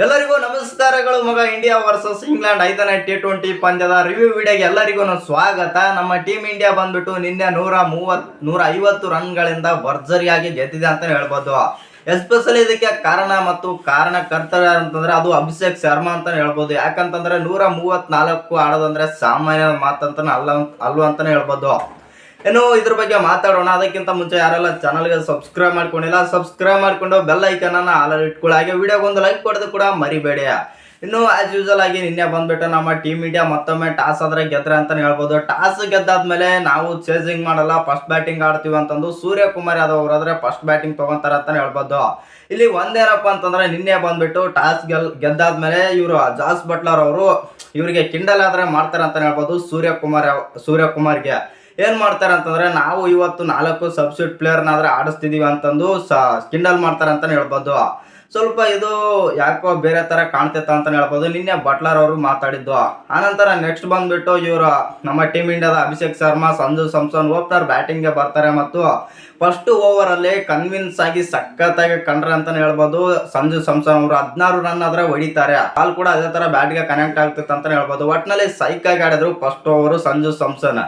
ಎಲ್ಲರಿಗೂ ನಮಸ್ಕಾರಗಳು. ಮಗ ಇಂಡಿಯಾ ವರ್ಸಸ್ ಇಂಗ್ಲೆಂಡ್ 5ನೇ T20 ಪಂದ್ಯದ ರಿವ್ಯೂ ವಿಡಿಯೋಗೆ ಎಲ್ಲರಿಗೂ ಸ್ವಾಗತ. ನಮ್ಮ ಟೀಮ್ ಇಂಡಿಯಾ ಬಂದ್ಬಿಟ್ಟು ನಿನ್ನೆ 150 ರನ್ಗಳಿಂದ ಭರ್ಜರಿಯಾಗಿ ಗೆದ್ದಿದೆ ಅಂತ ಹೇಳ್ಬೋದು. ಎಸ್ಪೆಷಲಿ ಇದಕ್ಕೆ ಕಾರಣ ಮತ್ತು ಕಾರಣಕರ್ತರು ಅಂತಂದ್ರೆ ಅದು ಅಭಿಷೇಕ್ ಶರ್ಮಾ ಅಂತ ಹೇಳ್ಬೋದು. ಯಾಕಂತಂದ್ರೆ 134 ಆಡೋದಂದ್ರೆ ಸಾಮಾನ್ಯ ಮಾತಂತ ಅಲ್ವ ಅಂತಾನೆ ಹೇಳ್ಬೋದು. ಏನು ಇದ್ರ ಬಗ್ಗೆ ಮಾತಾಡೋಣ. ಅದಕ್ಕಿಂತ ಮುಂಚೆ ಯಾರೆಲ್ಲ ಚಾನಲ್ಗೆ ಸಬ್ಸ್ಕ್ರೈಬ್ ಮಾಡ್ಕೊಂಡಿಲ್ಲ ಸಬ್ಸ್ಕ್ರೈಬ್ ಮಾಡ್ಕೊಂಡು ಬೆಲ್ ಐಕನ್ ಅನ್ನ ಆಲ್ ಇಟ್ಕೊಳ್ಳಿ. ಹಾಗೆ ವಿಡಿಯೋಗೆ ಒಂದು ಲೈಕ್ ಕೊಡೋದು ಕೂಡ ಮರಿಬೇಡಿ. ಇನ್ನು ಆಸ್ ಯೂಶಲ್ ಆಗಿ ನಿನ್ನೆ ಬಂದ್ಬಿಟ್ಟು ನಮ್ಮ ಟೀಮ್ ಇಂಡಿಯಾ ಮತ್ತೊಮ್ಮೆ ಟಾಸ್ ಆದ್ರೆ ಗೆದ್ರೆ ಅಂತಾನೆ ಹೇಳ್ಬೋದು. ಟಾಸ್ ಗೆದ್ದಾದ್ಮೇಲೆ ನಾವು ಚೇಸಿಂಗ್ ಮಾಡಲ್ಲ, ಫಸ್ಟ್ ಬ್ಯಾಟಿಂಗ್ ಆಡ್ತೀವಿ ಅಂತಂದು ಸೂರ್ಯಕುಮಾರ್ ಯಾದವ್ ಅವರಾದ್ರೆ ಫಸ್ಟ್ ಬ್ಯಾಟಿಂಗ್ ತಗೊಂತಾರೆ ಅಂತಾನೆ ಹೇಳ್ಬೋದು. ಇಲ್ಲಿ ಒಂದೇನಪ್ಪ ಅಂತಂದ್ರೆ ನಿನ್ನೆ ಬಂದ್ಬಿಟ್ಟು ಟಾಸ್ ಗೆದ್ದಾದ್ಮೇಲೆ ಇವರು ಜಾಸ್ ಬಟ್ಲರ್ ಅವರು ಇವರಿಗೆ ಕಿಂಡಲ್ ಆದ್ರೆ ಮಾಡ್ತಾರೆ ಅಂತಾನೆ ಹೇಳ್ಬೋದು. ಸೂರ್ಯಕುಮಾರ್ಗೆ ಏನ್ ಮಾಡ್ತಾರೆ ಅಂತಂದ್ರೆ ನಾವು ಇವತ್ತು 4 ಸಬ್ಸ್ಟಿಟ್ಯೂಟ್ ಪ್ಲೇಯರ್ನಾದ್ರೆ ಆಡಿಸ್ತಿದೀವಿ ಅಂತಂದು ಕಿಂಡಲ್ ಮಾಡ್ತಾರೆ ಅಂತಾನೆ ಹೇಳ್ಬೋದು. ಸ್ವಲ್ಪ ಇದು ಯಾಕೋ ಬೇರೆ ತರ ಕಾಣ್ತಿತ್ತ ಅಂತಾನೆ ಹೇಳ್ಬೋದು. ನಿನ್ನೆ ಬಟ್ಲರ್ ಅವರು ಮಾತಾಡಿದ್ದು. ಆನಂತರ ನೆಕ್ಸ್ಟ್ ಬಂದ್ಬಿಟ್ಟು ಇವರು ನಮ್ಮ ಟೀಮ್ ಇಂಡಿಯಾದ ಅಭಿಷೇಕ್ ಶರ್ಮಾ, ಸಂಜು ಸ್ಯಾಮ್ಸನ್ ಓಪನರ್ ಬ್ಯಾಟಿಂಗ್ ಗೆ ಬರ್ತಾರೆ ಮತ್ತು ಫಸ್ಟ್ ಓವರ್ ಅಲ್ಲಿ ಕನ್ವಿನ್ಸ್ ಆಗಿ ಸಖತ್ತಾಗಿ ಕಂಡ್ರೆ ಅಂತಾನೆ ಹೇಳ್ಬೋದು. ಸಂಜು ಸ್ಯಾಮ್ಸನ್ ಅವರು 16 ರನ್ ಆದ್ರೆ ಹೊಡಿತಾರೆ. ಬಾಲ್ ಕೂಡ ಅದೇ ತರ ಬ್ಯಾಟ್ ಗೆ ಕನೆಕ್ಟ್ ಆಗ್ತಿತ್ತು ಅಂತಾನೆ ಹೇಳ್ಬೋದು. ಒಟ್ನಲ್ಲಿ ಸೈಕ್ ಆಗಿ ಆಡಿದ್ರು ಫಸ್ಟ್ ಓವರ್ ಸಂಜು ಸ್ಯಾಮ್ಸನ್.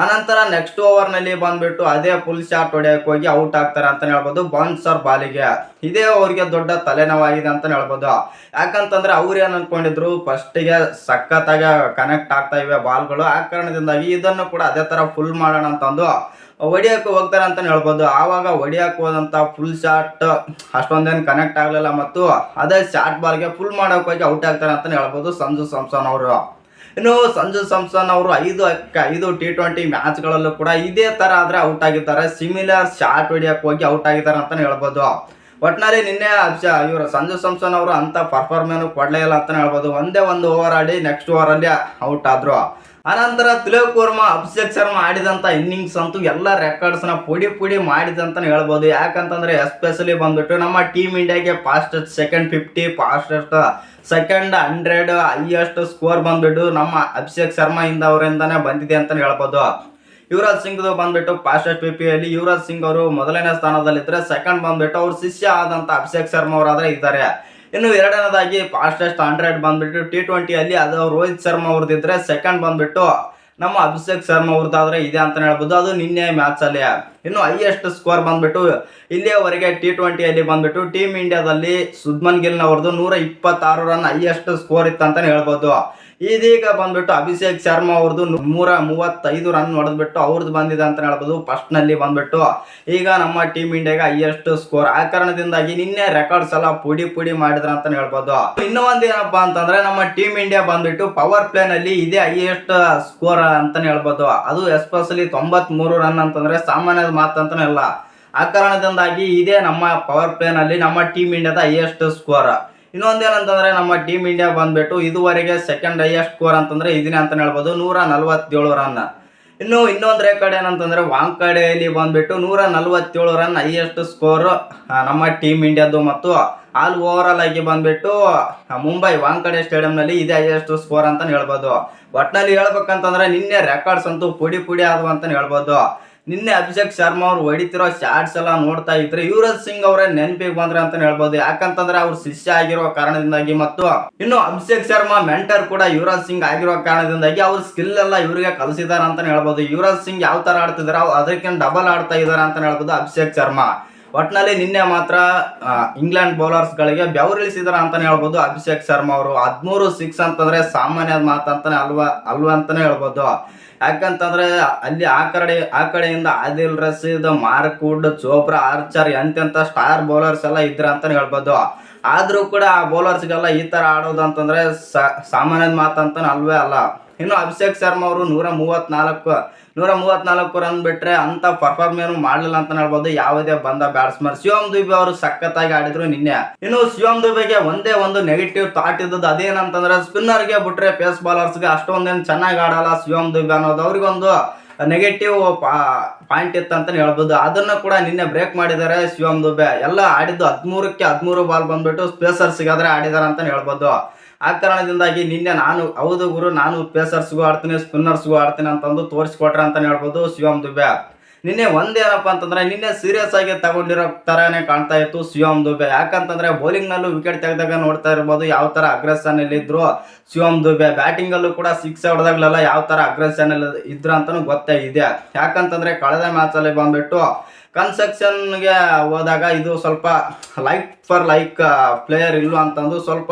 ಆನಂತರ ನೆಕ್ಸ್ಟ್ ಓವರ್ ನಲ್ಲಿ ಬಂದ್ಬಿಟ್ಟು ಅದೇ ಫುಲ್ ಶಾಟ್ ಹೊಡೆಯಕ್ಕೆ ಹೋಗಿ ಔಟ್ ಆಗ್ತಾರೆ ಅಂತ ಹೇಳ್ಬೋದು ಬೌನ್ಸರ್ ಬಾಲಿಗೆ. ಇದೇ ಅವ್ರಿಗೆ ದೊಡ್ಡ ತಲೆನೋವಾಗಿದೆ ಅಂತ ಹೇಳ್ಬೋದು. ಯಾಕಂತಂದ್ರೆ ಅವ್ರು ಏನ್ ಅನ್ಕೊಂಡಿದ್ರು ಫಸ್ಟಿಗೆ ಸಖತ್ತಾಗಿ ಕನೆಕ್ಟ್ ಆಗ್ತಾ ಇವೆ ಬಾಲ್ಗಳು. ಆ ಕಾರಣದಿಂದಾಗಿ ಇದನ್ನು ಕೂಡ ಅದೇ ತರ ಫುಲ್ ಮಾಡೋಣ ಅಂತಂದು ಹೊಡಿಯಕ್ಕೆ ಹೋಗ್ತಾರೆ ಅಂತ ಹೇಳ್ಬೋದು. ಆವಾಗ ಹೊಡಿಯಕ್ಕೆ ಹೋದಂತ ಫುಲ್ ಶಾಟ್ ಅಷ್ಟೊಂದೇನು ಕನೆಕ್ಟ್ ಆಗ್ಲಿಲ್ಲ ಮತ್ತು ಅದೇ ಶಾರ್ಟ್ ಬಾಲ್ಗೆ ಫುಲ್ ಮಾಡೋಕೆ ಹೋಗಿ ಔಟ್ ಆಗ್ತಾರೆ ಅಂತ ಹೇಳ್ಬೋದು ಸಂಜು ಸ್ಯಾಮ್ಸನ್ ಅವರು. ಇನ್ನು ಸಂಜು ಸ್ಯಾಮ್ಸನ್ ಅವರು 5 T20 ಮ್ಯಾಚ್ಗಳಲ್ಲೂ ಕೂಡ ಇದೇ ತರ ಆದ್ರೆ ಔಟ್ ಆಗಿದ್ದಾರೆ. ಸಿಮಿಲರ್ ಶಾಟ್ ಹೊಡಿಯಕ್ಕೆ ಹೋಗಿ ಔಟ್ ಆಗಿದ್ದಾರೆ ಅಂತಾನೆ ಹೇಳ್ಬೋದು. ಒಟ್ನಲ್ಲಿ ನಿನ್ನೆ ಇವರು ಸಂಜು ಸ್ಯಾಮ್ಸನ್ ಅವರು ಅಂತ ಪರ್ಫಾರ್ಮೆನ್ಸ್ ಕೊಡ್ಲೇ ಇಲ್ಲ ಅಂತಾನೆ ಹೇಳ್ಬೋದು. ಒಂದೇ ಒಂದು ಓವರ್ ಆಡಿ ನೆಕ್ಸ್ಟ್ ಓವರ್ ಅಲ್ಲಿ ಔಟ್ ಆದ್ರು. ಆನಂತರ ತಿಲಕ್ ವರ್ಮಾ, ಅಭಿಷೇಕ್ ಶರ್ಮಾ ಆಡಿದಂತ ಇನ್ನಿಂಗ್ಸ್ ಅಂತೂ ಎಲ್ಲ ರೆಕಾರ್ಡ್ಸ್ ನ ಪುಡಿ ಮಾಡಿದಂತಾನೆ ಹೇಳ್ಬೋದು. ಯಾಕಂತಂದ್ರೆ ಎಸ್ಪೆಷಲಿ ಬಂದ್ಬಿಟ್ಟು ನಮ್ಮ ಟೀಮ್ ಇಂಡಿಯಾಗೆ fastest second 50, fastest second 100, highest score ಬಂದ್ಬಿಟ್ಟು ನಮ್ಮ ಅಭಿಷೇಕ್ ಶರ್ಮಾ ಅವರಿಂದಾನೇ ಬಂದಿದೆ ಅಂತಾನೆ ಹೇಳ್ಬೋದು. ಯುವರಾಜ್ ಸಿಂಗ್ ಬಂದ್ಬಿಟ್ಟು ಫಾಸ್ಟೆಸ್ಟ್ 50 ಅಲ್ಲಿ ಯುವರಾಜ್ ಸಿಂಗ್ ಅವರು ಮೊದಲನೇ ಸ್ಥಾನದಲ್ಲಿದ್ರೆ, ಸೆಕೆಂಡ್ ಬಂದ್ಬಿಟ್ಟು ಅವ್ರ ಶಿಷ್ಯ ಆದಂತ ಅಭಿಷೇಕ್ ಶರ್ಮಾ ಅವರಾದ್ರೆ ಇದ್ದಾರೆ. ಇನ್ನು ಎರಡನೇದಾಗಿ ಫಾಸ್ಟೆಸ್ಟ್ 100 ಬಂದ್ಬಿಟ್ಟು T20 ಅಲ್ಲಿ ಅದು ರೋಹಿತ್ ಶರ್ಮಾ ಅವ್ರದಿದ್ರೆ, ಸೆಕೆಂಡ್ ಬಂದ್ಬಿಟ್ಟು ನಮ್ಮ ಅಭಿಷೇಕ್ ಶರ್ಮಾ ಅವ್ರದ್ದಾದ್ರೆ ಇದೆ ಅಂತಾನೆ ಹೇಳ್ಬೋದು. ಅದು ನಿನ್ನೆ ಮ್ಯಾಚ್ ಅಲ್ಲಿ. ಇನ್ನು ಹೈಯೆಸ್ಟ್ ಸ್ಕೋರ್ ಬಂದ್ಬಿಟ್ಟು ಇಲ್ಲಿಯವರೆಗೆ T20 ಅಲ್ಲಿ ಬಂದ್ಬಿಟ್ಟು ಟೀಮ್ ಇಂಡಿಯಾದಲ್ಲಿ ಶುಭ್ಮನ್ ಗಿಲ್ ಅವ್ರದ್ದು 126 ರನ್ ಹೈಯೆಸ್ಟ್ ಸ್ಕೋರ್ ಇತ್ತು ಅಂತಾನೆ ಹೇಳ್ಬೋದು. ಇದೀಗ ಬಂದ್ಬಿಟ್ಟು ಅಭಿಷೇಕ್ ಶರ್ಮಾ ಅವ್ರದ್ದು 135 ರನ್ ಹೊಡೆದ್ಬಿಟ್ಟು ಅವ್ರದ್ದು ಬಂದಿದೆ ಅಂತ ಹೇಳ್ಬೋದು. ಫಸ್ಟ್ ನಲ್ಲಿ ಬಂದ್ಬಿಟ್ಟು ಈಗ ನಮ್ಮ ಟೀಮ್ ಇಂಡಿಯಾಗೆ ಹೈಯೆಸ್ಟ್ ಸ್ಕೋರ್. ಆ ಕಾರಣದಿಂದಾಗಿ ನಿನ್ನೆ ರೆಕಾರ್ಡ್ಸ್ ಎಲ್ಲ ಪುಡಿ ಮಾಡಿದ್ರ ಅಂತ ಹೇಳ್ಬೋದು. ಇನ್ನು ಒಂದ್ ಏನಪ್ಪಾ ಅಂತಂದ್ರೆ ನಮ್ಮ ಟೀಮ್ ಇಂಡಿಯಾ ಬಂದ್ಬಿಟ್ಟು ಪವರ್ ಪ್ಲೇ ನಲ್ಲಿ ಇದೇ ಹೈಯೆಸ್ಟ್ ಸ್ಕೋರ್ ಅಂತಾನೆ ಹೇಳ್ಬೋದು. ಅದು ಎಸ್ಪೆಷಲಿ 93 ರನ್ ಅಂತಂದ್ರೆ ಸಾಮಾನ್ಯದ ಮಾತಂತಾನೆ ಅಲ್ಲ. ಆ ಕಾರಣದಿಂದಾಗಿ ಇದೇ ನಮ್ಮ ಪವರ್ ಪ್ಲೇ ನಲ್ಲಿ ನಮ್ಮ ಟೀಮ್ ಇಂಡಿಯಾದ ಹೈಯೆಸ್ಟ್ ಸ್ಕೋರ್. ಇನ್ನೊಂದೇನಂತಂದ್ರೆ ನಮ್ಮ ಟೀಮ್ ಇಂಡಿಯಾ ಬಂದ್ಬಿಟ್ಟು ಇದುವರೆಗೆ ಸೆಕೆಂಡ್ ಹೈಯೆಸ್ಟ್ ಸ್ಕೋರ್ ಅಂತಂದ್ರೆ ಇದನ್ನೇ ಅಂತ ಹೇಳ್ಬೋದು, 147 ರನ್. ಇನ್ನೊಂದು ರೆಕಾರ್ಡ್ ಏನಂತಂದ್ರೆ ವಾಂಕಡೆಯಲ್ಲಿ ಬಂದ್ಬಿಟ್ಟು 147 ರನ್ ಹೈಯೆಸ್ಟ್ ಸ್ಕೋರ್ ನಮ್ಮ ಟೀಮ್ ಇಂಡಿಯಾದು. ಮತ್ತು ಆಲ್ ಓವರ್ ಆಲ್ ಆಗಿ ಬಂದ್ಬಿಟ್ಟು ಮುಂಬೈ ವಾಂಕಡೆ ಸ್ಟೇಡಿಯಂ ನಲ್ಲಿ ಇದೇ ಹೈಯೆಸ್ಟ್ ಸ್ಕೋರ್ ಅಂತ ಹೇಳ್ಬೋದು. ಒಟ್ನಲ್ಲಿ ಹೇಳ್ಬೇಕಂತಂದ್ರೆ ನಿನ್ನೆ ರೆಕಾರ್ಡ್ಸ್ ಅಂತೂ ಪುಡಿ ಆದವು ಅಂತ ಹೇಳ್ಬೋದು. ನಿನ್ನೆ ಅಭಿಷೇಕ್ ಶರ್ಮಾ ಅವ್ರು ಹೊಡಿತಿರೋ ಶಾಟ್ಸ್ ಎಲ್ಲ ನೋಡ್ತಾ ಇದ್ರೆ ಯುವರಾಜ್ ಸಿಂಗ್ ಅವರೇ ನೆನಪಿಗೆ ಬಂದ್ರೆ ಅಂತ ಹೇಳ್ಬೋದು. ಯಾಕಂತಂದ್ರೆ ಅವ್ರ ಶಿಷ್ಯ ಆಗಿರೋ ಕಾರಣದಿಂದಾಗಿ ಮತ್ತು ಇನ್ನು ಅಭಿಷೇಕ್ ಶರ್ಮಾ ಮೆಂಟರ್ ಕೂಡ ಯುವರಾಜ್ ಸಿಂಗ್ ಆಗಿರೋ ಕಾರಣದಿಂದಾಗಿ ಅವ್ರ ಸ್ಕಿಲ್ ಎಲ್ಲ ಇವರಿಗೆ ಕಲಿಸಿದಾರ ಅಂತ ಹೇಳ್ಬೋದು. ಯುವರಾಜ್ ಸಿಂಗ್ ಯಾವ ತರ ಆಡ್ತಿದಾರ ಅದಕ್ಕೆ ಡಬಲ್ ಆಡ್ತಾ ಇದಾರೆ ಅಂತ ಹೇಳ್ಬೋದು ಅಭಿಷೇಕ್ ಶರ್ಮಾ. ಒಟ್ನಲ್ಲಿ ನಿನ್ನೆ ಮಾತ್ರ ಇಂಗ್ಲೆಂಡ್ ಬೌಲರ್ಸ್ ಗಳಿಗೆ ಬೆವರಿಳಿಸಿದಾರ ಅಂತಾನೆ ಹೇಳ್ಬೋದು ಅಭಿಷೇಕ್ ಶರ್ಮಾ ಅವರು. 13 6 ಅಂತಂದ್ರೆ ಸಾಮಾನ್ಯ ಮಾತಂತಾನೆ ಅಲ್ವಾ ಅಂತಾನೆ ಹೇಳ್ಬೋದು. ಯಾಕಂತಂದ್ರೆ ಅಲ್ಲಿ ಆ ಕಡೆಯಿಂದ Adil Rashid, Mark Wood, Chopra, Archer ಎಂತೆಂತ ಸ್ಟಾರ್ ಬೌಲರ್ಸ್ ಎಲ್ಲ ಇದ್ರ ಅಂತಾನೆ ಹೇಳ್ಬೋದು. ಆದ್ರೂ ಕೂಡ ಆ ಬೌಲರ್ಸ್ಗೆಲ್ಲ ಈ ತರ ಆಡೋದು ಅಂತಂದ್ರೆ ಸಾಮಾನ್ಯದ ಮಾತಂತಾನೆ ಅಲ್ವೇ ಅಲ್ಲ. ಇನ್ನು ಅಭಿಷೇಕ್ ಶರ್ಮಾ ಅವರು 134 ರನ್ ಬಿಟ್ರೆ ಅಂತ ಪರ್ಫಾರ್ಮೆನ್ಸ್ ಮಾಡಲಿಲ್ಲ ಅಂತ ಹೇಳ್ಬೋದು ಯಾವುದೇ ಬಂದ ಬ್ಯಾಟ್ಸ್ಮನ್. ಶಿವಮ್ ದುಬೆ ಅವರು ಸಖತ್ತಾಗಿ ಆಡಿದ್ರು ನಿನ್ನೆ. ಇನ್ನು ಶಿವಮ್ ದುಬೆಗೆ ಒಂದೇ ಒಂದು ನೆಗೆಟಿವ್ ಥಾಟ್ ಇದ್ದದ್ದು ಅದೇನಂತಂದ್ರೆ ಸ್ಪಿನ್ನರ್ಗೆ ಬಿಟ್ರೆ ಪೇಸ್ ಬಾಲರ್ಸ್ಗೆ ಅಷ್ಟೊಂದೇನು ಚೆನ್ನಾಗಿ ಆಡಲ್ಲ ಶಿವಮ್ ದುಬೆ ಅನ್ನೋದು ಅವ್ರಿಗೊಂದು ನೆಗೆಟಿವ್ ಪಾಯಿಂಟ್ ಇತ್ತು ಅಂತಾನೆ ಹೇಳ್ಬೋದು. ಅದನ್ನು ಕೂಡ ನಿನ್ನೆ ಬ್ರೇಕ್ ಮಾಡಿದ್ದಾರೆ ಶಿವಮ್ ದುಬೆ. ಎಲ್ಲ ಆಡಿದ್ದು 13ಕ್ಕೆ 13 ಬಾಲ್ ಬಂದ್ಬಿಟ್ಟು ಸ್ಪೇಸರ್ಸ್ಗಾದ್ರೆ ಆಡಿದಾರೆ ಅಂತಾನೆ ಹೇಳ್ಬೋದು. ಆ ಕಾರಣದಿಂದಾಗಿ ನಿನ್ನೆ ನಾನು ಪೇಸರ್ಸ್ಗೂ ಆಡ್ತೀನಿ ಸ್ಪಿನ್ನರ್ಸ್ಗೂ ಆಡ್ತೀನಿ ಅಂತಂದು ತೋರಿಸ್ಕೊಟ್ರೆ ಅಂತಾನೆ ಹೇಳ್ಬೋದು ಶಿವಮ್ ದುಬೆ. ನಿನ್ನೆ ಒಂದೇನಪ್ಪ ಅಂತಂದ್ರೆ ನಿನ್ನೆ ಸೀರಿಯಸ್ ಆಗಿ ತಗೊಂಡಿರೋ ತರಾನೇ ಕಾಣ್ತಾ ಇತ್ತು ಶಿವಮ್ ದುಬೆ. ಯಾಕಂತಂದ್ರೆ ಬೌಲಿಂಗ್ ನಲ್ಲೂ ವಿಕೆಟ್ ತೆಗೆದಾಗ ನೋಡ್ತಾ ಇರ್ಬೋದು ಯಾವ ತರ ಅಗ್ರೆಷನ್ ಅಲ್ಲಿ ಇದ್ರು ಶಿವಮ್ ದುಬೆ. ಬ್ಯಾಟಿಂಗ್ ಅಲ್ಲೂ ಕೂಡ ಸಿಕ್ಸ್ ಹೊಡೆದಾಗ್ಲೆಲ್ಲ ಯಾವ ತರ ಅಗ್ರೆಷನ್ ಅಲ್ಲಿ ಇದ್ರು ಅಂತಾನು ಗೊತ್ತಾಗಿದೆ. ಯಾಕಂತಂದ್ರೆ ಕಳೆದ ಮ್ಯಾಚ್ ಅಲ್ಲಿ ಬಂದ್ಬಿಟ್ಟು ಕನ್ಸ್ಟ್ರಕ್ಷನ್ಗೆ ಹೋದಾಗ ಇದು ಸ್ವಲ್ಪ ಲೈಕ್ ಫಾರ್ ಲೈಕ್ ಪ್ಲೇಯರ್ ಇಲ್ಲ ಅಂತಂದು ಸ್ವಲ್ಪ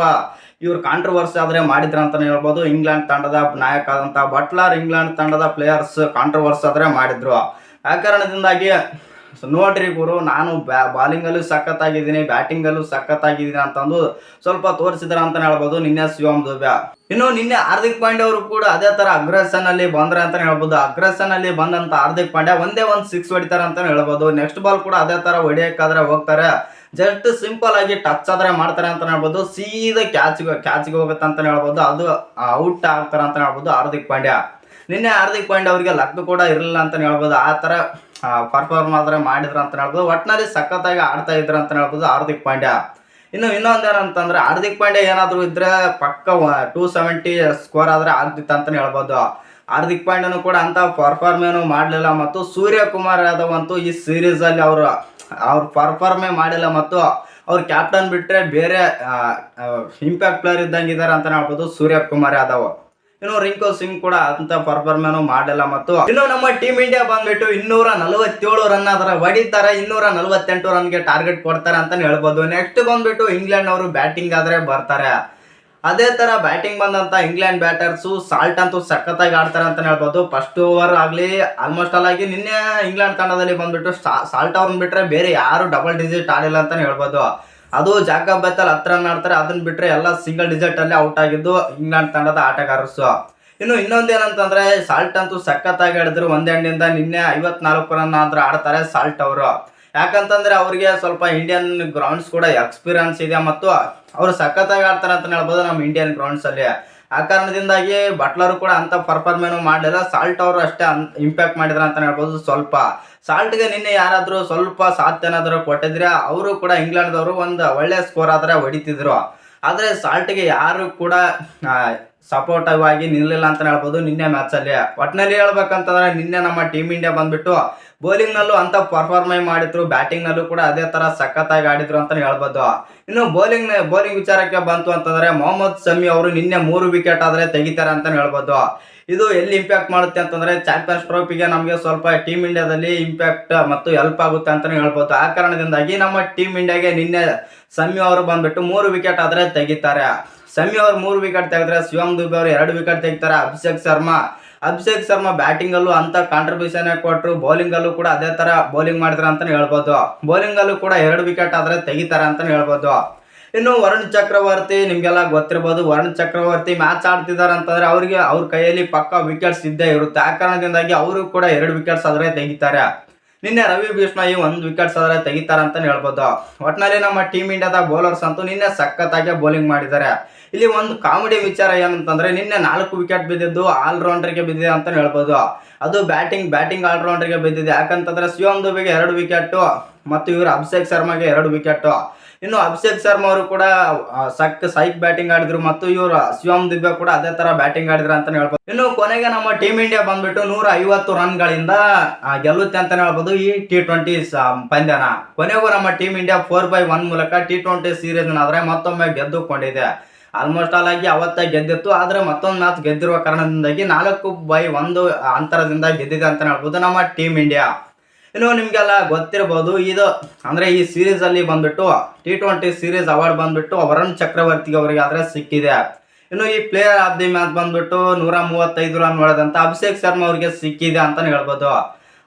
ಇವ್ರು ಕಾಂಟ್ರವರ್ಸಿ ಆದ್ರೆ ಮಾಡಿದ್ರ ಅಂತಾನೆ ಹೇಳ್ಬೋದು. ಇಂಗ್ಲೆಂಡ್ ತಂಡದ ನಾಯಕ ಆದಂತ ಬಟ್ಲರ್ ಇಂಗ್ಲೆಂಡ್ ತಂಡದ ಪ್ಲೇಯರ್ಸ್ ಕಾಂಟ್ರವರ್ಸಿ ಆದ್ರೆ ಮಾಡಿದ್ರು. ಆ ಕಾರಣದಿಂದಾಗಿ ನೋಡ್ರಿ ಗುರು, ನಾನು ಬಾಲಿಂಗಲ್ಲೂ ಸಖತ್ತಾಗಿದ್ದೀನಿ, ಬ್ಯಾಟಿಂಗಲ್ಲೂ ಸಖತ್ತಾಗಿದ್ದೀನಿ ಅಂತಂದು ಸ್ವಲ್ಪ ತೋರಿಸಿದ್ರ ಅಂತಾನೆ ಹೇಳ್ಬೋದು ನಿನ್ನೆ ಶಿವಮ್ ದುಬೆ. ಇನ್ನು ನಿನ್ನೆ ಹಾರ್ದಿಕ್ ಪಾಂಡ್ಯ ಅವರು ಕೂಡ ಅದೇ ತರ ಅಗ್ರೆಷನ್ ಅಲ್ಲಿ ಬಂದ್ರೆ ಅಂತಾನೆ ಹೇಳ್ಬೋದು. ಅಗ್ರೆಷನ್ ಅಲ್ಲಿ ಬಂದಂತ ಹಾರ್ದಿಕ್ ಪಾಂಡ್ಯ ಒಂದೇ ಒಂದು ಸಿಕ್ಸ್ ಹೊಡಿತಾರೆ ಅಂತಾನೆ ಹೇಳ್ಬೋದು. ನೆಕ್ಸ್ಟ್ ಬಾಲ್ ಕೂಡ ಅದೇ ತರ ಹೊಡಿಯಕ್ಕಾದ್ರೆ ಹೋಗ್ತಾರೆ, ಜಸ್ಟ್ ಸಿಂಪಲ್ ಆಗಿ ಟಚ್ ಆದ್ರೆ ಮಾಡ್ತಾರೆ ಅಂತ ಹೇಳ್ಬೋದು. ಸೀದಾ ಕ್ಯಾಚ್ಗೆ ಹೋಗುತ್ತೆ ಅಂತಾನೆ ಹೇಳ್ಬೋದು. ಅದು ಔಟ್ ಆಗ್ತಾರೆ ಅಂತ ಹೇಳ್ಬೋದು ಹಾರ್ದಿಕ್ ಪಾಂಡ್ಯ. ನಿನ್ನೆ ಹಾರ್ದಿಕ್ ಪಾಂಡ್ಯ ಅವರಿಗೆ ಲಕ್ ಕೂಡ ಇರಲಿಲ್ಲ ಅಂತ ಹೇಳ್ಬೋದು. ಆ ತರ ಪರ್ಫಾರ್ಮ್ ಆದ್ರೆ ಮಾಡಿದ್ರು ಅಂತ ಹೇಳ್ಬೋದು. ಒಟ್ಟಿನಲ್ಲಿ ಸಖತ್ತಾಗಿ ಆಡ್ತಾ ಇದ್ರು ಅಂತ ಹೇಳ್ಬೋದು ಹಾರ್ದಿಕ್ ಪಾಂಡ್ಯ. ಇನ್ನೊಂದೇನಂತಂದ್ರೆ ಹಾರ್ದಿಕ್ ಪಾಂಡ್ಯ ಏನಾದ್ರು ಇದ್ರೆ ಪಕ್ಕ 270 ಸ್ಕೋರ್ ಆದ್ರೆ ಆಗ್ತಿತ್ತು ಅಂತಾನೆ ಹೇಳ್ಬೋದು. ಹಾರ್ದಿಕ್ ಪಾಂಡ್ಯನು ಕೂಡ ಅಂತ ಪರ್ಫಾರ್ಮ್ ಏನು ಮಾಡಲಿಲ್ಲ. ಮತ್ತು ಸೂರ್ಯಕುಮಾರ್ ಯಾದವ್ ಅಂತೂ ಈ ಸೀರೀಸ್ ಅಲ್ಲಿ ಅವ್ರು ಪರ್ಫಾರ್ಮೇ ಮಾಡಿಲ್ಲ. ಮತ್ತು ಅವ್ರ ಕ್ಯಾಪ್ಟನ್ ಬಿಟ್ರೆ ಬೇರೆ ಇಂಪ್ಯಾಕ್ಟ್ ಪ್ಲೇಯರ್ ಇದ್ದಂಗೆ ಇದ್ದಾರೆ ಅಂತ ಹೇಳ್ಬೋದು ಸೂರ್ಯಕುಮಾರ್ ಯಾದವ್. ಇನ್ನು ರಿಂಕು ಸಿಂಗ್ ಕೂಡ ಅಂತ ಪರ್ಫಾರ್ಮೆನ್ಸ್ ಮಾಡಲಿಲ್ಲ. ಮತ್ತು ಇನ್ನು ನಮ್ಮ ಟೀಮ್ ಇಂಡಿಯಾ ಬಂದ್ಬಿಟ್ಟು 247 ರನ್ ಆದ್ರೆ ಹೊಡಿತಾರೆ, 248 ರನ್ಗೆ ಟಾರ್ಗೆಟ್ ಕೊಡ್ತಾರೆ ಅಂತ ಹೇಳ್ಬೋದು. ನೆಕ್ಸ್ಟ್ ಬಂದ್ಬಿಟ್ಟು ಇಂಗ್ಲೆಂಡ್ ಅವರು ಬ್ಯಾಟಿಂಗ್ ಆದ್ರೆ ಬರ್ತಾರೆ. ಅದೇ ತರ ಬ್ಯಾಟಿಂಗ್ ಬಂದಂತ ಇಂಗ್ಲೆಂಡ್ ಬ್ಯಾಟರ್ಸು ಸಾಲ್ಟ್ ಅಂತೂ ಸಖತ್ತಾಗಿ ಆಡ್ತಾರೆ ಅಂತ ಹೇಳ್ಬೋದು. ಫಸ್ಟ್ ಓವರ್ ಆಗ್ಲಿ ಆಲ್ಮೋಸ್ಟ್ ಆಲ್ ಆಗಿ ನಿನ್ನೆ ಇಂಗ್ಲೆಂಡ್ ತಂಡದಲ್ಲಿ ಬಂದ್ಬಿಟ್ಟು ಸಾಲ್ಟ್ ಅವ್ರನ್ನ ಬಿಟ್ರೆ ಬೇರೆ ಯಾರು ಡಬಲ್ ಡಿಜಿಟ್ ಆಡಿಲ್ಲ ಅಂತಾನೆ ಹೇಳ್ಬೋದು. ಅದು ಜಾಕಬ್ ಬೆಥೆಲ್ 10 ರನ್ ಆಡ್ತಾರೆ, ಅದನ್ನ ಬಿಟ್ರೆ ಎಲ್ಲ ಸಿಂಗಲ್ ಡಿಜಿಟ್ ಅಲ್ಲಿ ಔಟ್ ಆಗಿದ್ದು ಇಂಗ್ಲೆಂಡ್ ತಂಡದ ಆಟಗಾರರು. ಇನ್ನು ಇನ್ನೊಂದೇನಂತಂದ್ರೆ ಸಾಲ್ಟ್ ಅಂತೂ ಸಖತ್ತಾಗಿ ಆಡಿದ್ರು. ಒಂದೆಂಡಿಂದ ನಿನ್ನೆ 54 ರನ್ ಆದ್ರೆ ಆಡ್ತಾರೆ ಸಾಲ್ಟ್ ಅವರು. ಯಾಕಂತಂದ್ರೆ ಅವ್ರಿಗೆ ಸ್ವಲ್ಪ ಇಂಡಿಯನ್ ಗ್ರೌಂಡ್ಸ್ ಕೂಡ ಎಕ್ಸ್ಪೀರಿಯನ್ಸ್ ಇದೆ ಮತ್ತು ಅವರು ಸಖತ್ತಾಗಿ ಆಡ್ತಾರೆ ಅಂತ ಹೇಳ್ಬೋದು ನಮ್ಮ ಇಂಡಿಯನ್ ಗ್ರೌಂಡ್ಸ್ ಅಲ್ಲಿ. ಆ ಕಾರಣದಿಂದಾಗಿ ಬಟ್ಲರ್ ಕೂಡ ಅಂತ ಪರ್ಫಾರ್ಮೆನ್ಸ್ ಮಾಡಲಿಲ್ಲ. ಸಾಲ್ಟ್ ಅವರು ಅಷ್ಟೇ ಇಂಪ್ಯಾಕ್ಟ್ ಮಾಡಿದ್ರ ಅಂತ ಹೇಳ್ಬೋದು. ಸ್ವಲ್ಪ ಸಾಲ್ಟ್ಗೆ ನಿನ್ನೆ ಯಾರಾದರೂ ಸ್ವಲ್ಪ ಸಾಥ್ ಏನಾದರೂ ಕೊಟ್ಟಿದ್ರೆ ಅವರು ಕೂಡ ಇಂಗ್ಲೆಂಡ್ದವರು ಒಂದು ಒಳ್ಳೆ ಸ್ಕೋರ್ ಆದ್ರೆ ಹೊಡಿತಿದ್ರು. ಆದರೆ ಸಾಲ್ಟ್ಗೆ ಯಾರು ಕೂಡ ಸಪೋರ್ಟಿವ್ ಆಗಿ ನಿಲ್ಲಲಿಲ್ಲ ಅಂತ ಹೇಳ್ಬೋದು ನಿನ್ನೆ ಮ್ಯಾಚಲ್ಲಿ. ಒಟ್ಟಿನಲ್ಲಿ ಹೇಳ್ಬೇಕಂತಂದ್ರೆ ನಿನ್ನೆ ನಮ್ಮ ಟೀಮ್ ಇಂಡಿಯಾ ಬಂದ್ಬಿಟ್ಟು ಬೌಲಿಂಗ್ನಲ್ಲೂ ಅಂತ ಪರ್ಫಾರ್ಮೆನ್ಸ್ ಮಾಡಿದ್ರು, ಬ್ಯಾಟಿಂಗ್ನಲ್ಲೂ ಕೂಡ ಅದೇ ಥರ ಸಖತ್ತಾಗಿ ಆಡಿದ್ರು ಅಂತ ಹೇಳ್ಬೋದು. ಇನ್ನು ಬೌಲಿಂಗ್ ವಿಚಾರಕ್ಕೆ ಬಂತು ಅಂತಂದ್ರೆ ಮೊಹಮ್ಮದ್ ಶಮಿ ಅವರು ನಿನ್ನೆ 3 ವಿಕೆಟ್ ಆದರೆ ತೆಗಿತಾರೆ ಅಂತ ಹೇಳ್ಬೋದು. ಇದು ಎಲ್ಲಿ ಇಂಪ್ಯಾಕ್ಟ್ ಮಾಡುತ್ತೆ ಅಂತಂದ್ರೆ ಚಾಂಪಿಯನ್ಸ್ ಟ್ರೋಫಿಗೆ ನಮಗೆ ಸ್ವಲ್ಪ ಟೀಮ್ ಇಂಡಿಯಾದಲ್ಲಿ ಇಂಪ್ಯಾಕ್ಟ್ ಮತ್ತು ಹೆಲ್ಪ್ ಆಗುತ್ತೆ ಅಂತಾನೆ ಹೇಳ್ಬೋದು. ಆ ಕಾರಣದಿಂದಾಗಿ ನಮ್ಮ ಟೀಮ್ ಇಂಡಿಯಾಗೆ ನಿನ್ನೆ ಶಮಿ ಅವರು ಬಂದ್ಬಿಟ್ಟು 3 ವಿಕೆಟ್ ಆದರೆ ತೆಗಿತಾರೆ. ಶಮಿ ಅವರು 3 ವಿಕೆಟ್ ತೆಗೆದ್ರೆ ಶಿವಮ್ ದುಬೆ ಅವರು 2 ವಿಕೆಟ್ ತೆಗಿತಾರೆ. ಅಭಿಷೇಕ್ ಶರ್ಮಾ ಬ್ಯಾಟಿಂಗ್ ಅಲ್ಲೂ ಅಂತ ಕಾಂಟ್ರಿಬ್ಯೂಷನ್ ಕೊಟ್ಟರು, ಬೌಲಿಂಗ್ ಅಲ್ಲೂ ಕೂಡ ಅದೇ ತರ ಬೌಲಿಂಗ್ ಮಾಡಿದ್ರೆ ಅಂತಾನೆ ಹೇಳ್ಬೋದು. ಬೌಲಿಂಗ್ ಅಲ್ಲೂ ಕೂಡ 2 ವಿಕೆಟ್ ಆದ್ರೆ ತೆಗಿತಾರೆ ಅಂತಾನೆ ಹೇಳ್ಬೋದು. ಇನ್ನು ವರುಣ್ ಚಕ್ರವರ್ತಿ ನಿಮ್ಗೆಲ್ಲ ಗೊತ್ತಿರ್ಬೋದು. ವರುಣ್ ಚಕ್ರವರ್ತಿ ಮ್ಯಾಚ್ ಆಡ್ತಿದ್ದಾರೆ ಅಂತಂದ್ರೆ ಅವ್ರ ಕೈಯಲ್ಲಿ ಪಕ್ಕ ವಿಕೆಟ್ಸ್ ಇದ್ದೇ ಇರುತ್ತೆ. ಆ ಕಾರಣದಿಂದಾಗಿ ಅವರು ಕೂಡ 2 ವಿಕೆಟ್ಸ್ ಆದ್ರೆ ತೆಗಿತಾರೆ. ನಿನ್ನೆ ರವಿ ಬಿಷ್ಣೋಯಿ 1 ವಿಕೆಟ್ಸ್ ಆದ್ರೆ ತೆಗಿತಾರೆ ಅಂತಾನೆ ಹೇಳ್ಬೋದು. ಒಟ್ಟಿನಲ್ಲಿ ನಮ್ಮ ಟೀಮ್ ಇಂಡಿಯಾದ ಬೌಲರ್ಸ್ ಅಂತೂ ನಿನ್ನೆ ಸಖತ್ತಾಗಿ ಬೌಲಿಂಗ್ ಮಾಡಿದ್ದಾರೆ. ಇಲ್ಲಿ ಒಂದು ಕಾಮಿಡಿ ವಿಚಾರ ಏನಂತಂದ್ರೆ ನಿನ್ನೆ 4 ವಿಕೆಟ್ ಬಿದ್ದಿದ್ದು ಆಲ್ರೌಂಡರ್ಗೆ ಬಿದ್ದಿದೆ ಅಂತ ಹೇಳ್ಬೋದು. ಅದು ಬ್ಯಾಟಿಂಗ್ ಆಲ್ರೌಂಡರ್ಗೆ ಬಿದ್ದಿದೆ. ಯಾಕಂತಂದ್ರೆ ಶಿವಮ್ ದುಬೆಗೆ 2 ವಿಕೆಟ್ ಮತ್ತು ಇವರು ಅಭಿಷೇಕ್ ಶರ್ಮಾಗೆ 2 ವಿಕೆಟ್. ಇನ್ನು ಅಭಿಷೇಕ್ ಶರ್ಮಾ ಅವರು ಕೂಡ ಸೈಕ್ ಬ್ಯಾಟಿಂಗ್ ಆಡಿದ್ರು ಮತ್ತು ಇವರು ಶಿವಮ್ ದುಬೆ ಕೂಡ ಅದೇ ತರ ಬ್ಯಾಟಿಂಗ್ ಆಡಿದ್ರು ಅಂತಾನೆ ಹೇಳ್ಬೋದು. ಇನ್ನು ಕೊನೆಗೆ ನಮ್ಮ ಟೀಮ್ ಇಂಡಿಯಾ ಬಂದ್ಬಿಟ್ಟು 150 ರನ್ಗಳಿಂದ ಗೆಲ್ಲುತ್ತೆ ಅಂತಾನೆ ಹೇಳ್ಬೋದು ಈ T20 ಪಂದ್ಯನ. ಕೊನೆಗೂ ನಮ್ಮ ಟೀಮ್ ಇಂಡಿಯಾ 4/1 ಮೂಲಕ T20 ಸೀರೀಸ್ ಆದ್ರೆ ಮತ್ತೊಮ್ಮೆ ಗೆದ್ದುಕೊಂಡಿದೆ. ಆಲ್ಮೋಸ್ಟ್ ಆಲ್ ಆಗಿ ಅವತ್ತೇ ಗೆದ್ದಿತ್ತು, ಆದ್ರೆ ಮತ್ತೊಂದು ಮ್ಯಾಚ್ ಗೆದ್ದಿರುವ ಕಾರಣದಿಂದಾಗಿ 4/1 ಅಂತರದಿಂದ ಗೆದ್ದಿದೆ ಅಂತ ಹೇಳ್ಬೋದು ನಮ್ಮ ಟೀಮ್ ಇಂಡಿಯಾ. ಇನ್ನು ನಿಮ್ಗೆಲ್ಲ ಗೊತ್ತಿರಬಹುದು, ಇದು ಅಂದ್ರೆ ಈ ಸೀರೀಸ್ ಅಲ್ಲಿ ಬಂದ್ಬಿಟ್ಟು T20 ಸೀರೀಸ್ ಅವಾರ್ಡ್ ಬಂದ್ಬಿಟ್ಟು ವರುಣ್ ಚಕ್ರವರ್ತಿಗೆ ಅವರಿಗೆ ಆದ್ರೆ ಸಿಕ್ಕಿದೆ. ಇನ್ನು ಈ ಪ್ಲೇಯರ್ ಆಫ್ ದಿ ಮ್ಯಾಚ್ ಬಂದ್ಬಿಟ್ಟು 135 ರನ್ ಹೊಡೆದಂತ ಅಭಿಷೇಕ್ ಶರ್ಮಾ ಅವರಿಗೆ ಸಿಕ್ಕಿದೆ ಅಂತಾನೆ ಹೇಳ್ಬೋದು.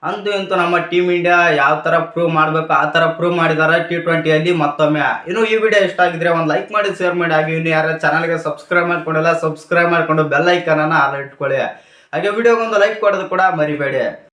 ಅಂತೂ ಇಂತೂ ನಮ್ಮ ಟೀಮ್ ಇಂಡಿಯಾ ಯಾವ ತರ ಪ್ರೂವ್ ಮಾಡಬೇಕು ಆ ತರ ಪ್ರೂವ್ ಮಾಡಿದ್ದಾರೆ T20 ಅಲ್ಲಿ ಮತ್ತೊಮ್ಮೆ. ಇನ್ನು ಈ ವಿಡಿಯೋ ಇಷ್ಟ ಆಗಿದ್ರೆ ಒಂದು ಲೈಕ್ ಮಾಡಿ, ಶೇರ್ ಮಾಡಿ. ಹಾಗೆ ಇನ್ನು ಯಾರು ಚಾನಲ್ಗೆ ಸಬ್ಸ್ಕ್ರೈಬ್ ಮಾಡ್ಕೊಂಡಿಲ್ಲ ಸಬ್ಸ್ಕ್ರೈಬ್ ಮಾಡ್ಕೊಂಡು ಬೆಲ್ ಐಕಾನ್ ಅನ್ನ ಆಲ್ ಇಟ್ಕೊಳ್ಳಿ. ಹಾಗೆ ವಿಡಿಯೋಗೊಂದು ಲೈಕ್ ಕೊಡೋದು ಕೂಡ ಮರಿಬೇಡಿ.